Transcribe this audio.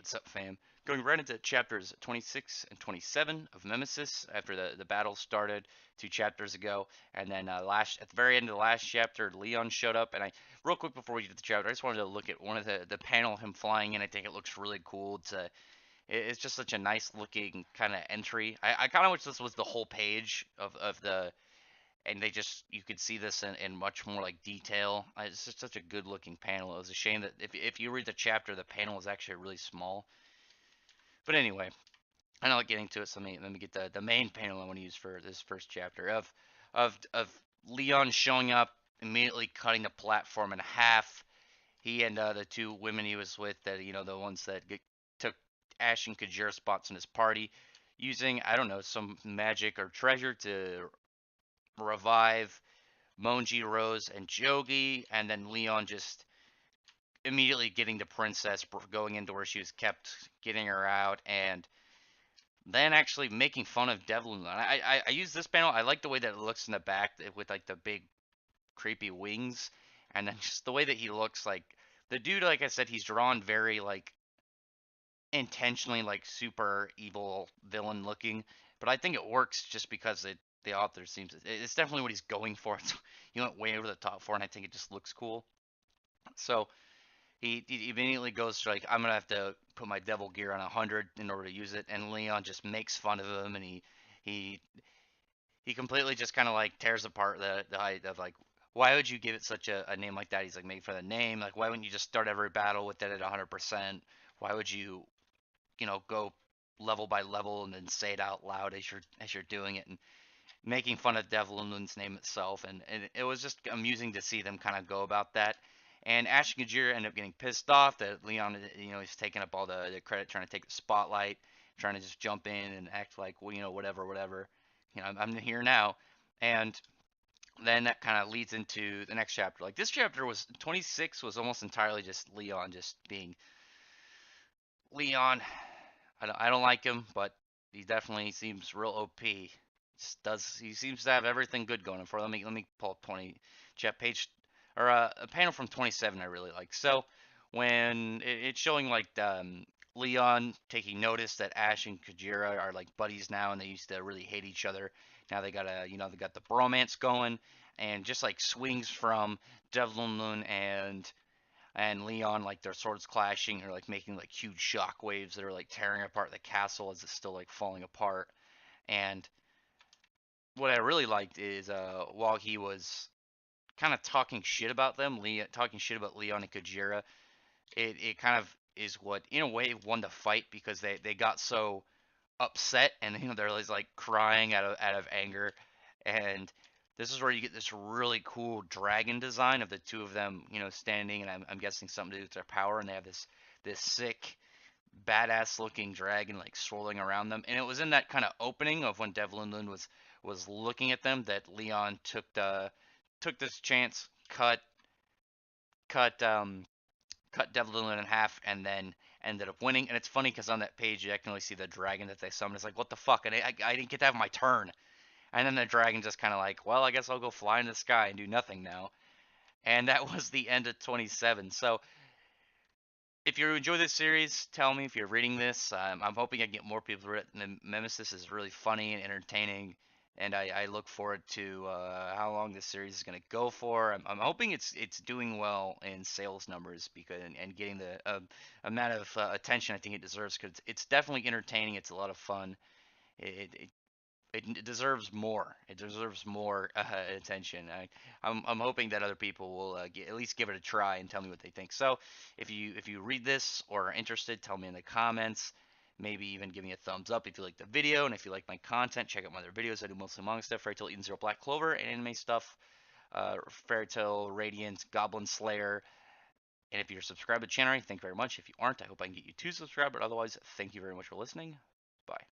what's up, fam? Going right into chapters 26 and 27 of Memesis after the battle started 2 chapters ago, and then at the very end of the last chapter, Leon showed up, and real quick before we get to the chapter, I just wanted to look at one of the panel him flying in. I think it looks really cool. It's just such a nice looking kind of entry. I kind of wish this was the whole page of the and they just you could see this in much more like detail. It's just such a good looking panel. It was a shame that if you read the chapter, the panel is actually really small. But anyway, I don't like getting to it, so let me get the main panel I want to use for this first chapter of Leon showing up, immediately cutting the platform in half. He and the two women he was with, that the ones that took Ash and Kajira spots in his party, using, I don't know, some magic or treasure to revive Monji, Rose, and Jogi, and then Leon just immediately getting the princess, going into where she was kept, getting her out, and then actually making fun of Devlin. I use this panel. I like the way that it looks in the back with like the big creepy wings, and then just the way that he looks. Like the dude, like I said, he's drawn very like intentionally like super evil villain looking, but I think it works just because the author seems it's definitely what he's going for. He went way over the top for, and I think it just looks cool. So he immediately goes to like, I'm gonna have to put my devil gear on 100 in order to use it, and Leon just makes fun of him, and he he completely just kind of like tears apart the height of like, why would you give it such a name like that? He's like, made for the name. Like, why wouldn't you just start every battle with it at 100%? Why would you go level by level and then say it out loud as you're doing it, and making fun of Devlin's name itself, and it was just amusing to see them kind of go about that. And Ash and Kajira end up getting pissed off that Leon, he's taking up all the credit, trying to take the spotlight, trying to just jump in and act like, well, whatever, whatever. I'm here now. And then that kind of leads into the next chapter. Like this chapter was 26 was almost entirely just Leon just being Leon. I don't like him, but he definitely seems real OP. He seems to have everything good going for him. Let me pull up 20 chat page or a panel from 27 I really like. So when it's showing like Leon taking notice that Ash and Kajira are like buddies now, and they used to really hate each other. Now they got they got the bromance going, and just like swings from Devlin and Leon, like their swords clashing or like making like huge shock waves that are like tearing apart the castle as it's still like falling apart. And what I really liked is while he was kind of talking shit about them, talking shit about Leon and Kajira, it kind of is what in a way won the fight, because they got so upset, and they're always like crying out of anger. And this is where you get this really cool dragon design of the two of them, standing, and I'm guessing something to do with their power, and they have this sick badass looking dragon like swirling around them. And it was in that kind of opening of when Devlin was looking at them that Leon took this chance, cut cut Devlin in half, and then ended up winning. And it's funny because on that page you can only see the dragon that they summoned. It's like, what the fuck? And I didn't get to have my turn. And then the dragon just kind of like, well, I guess I'll go fly in the sky and do nothing now. And that was the end of 27. So if you enjoy this series, tell me if you're reading this. I'm hoping I get more people to read it. Memesis is really funny and entertaining, and I look forward to how long this series is going to go for. I'm hoping it's doing well in sales numbers, because and getting the amount of attention I think it deserves, because it's definitely entertaining. It's a lot of fun. It, it it deserves more. It deserves more attention. I'm hoping that other people will at least give it a try and tell me what they think. So if you read this or are interested, tell me in the comments. Maybe even give me a thumbs up if you like the video, and if you like my content, check out my other videos. I do mostly manga stuff, Fairy Tail, Eden Zero, Black Clover, and anime stuff, Fairy Tail, Radiant, Goblin Slayer. And if you're subscribed to the channel, thank you very much. If you aren't, I hope I can get you to subscribe. But otherwise, thank you very much for listening. Bye.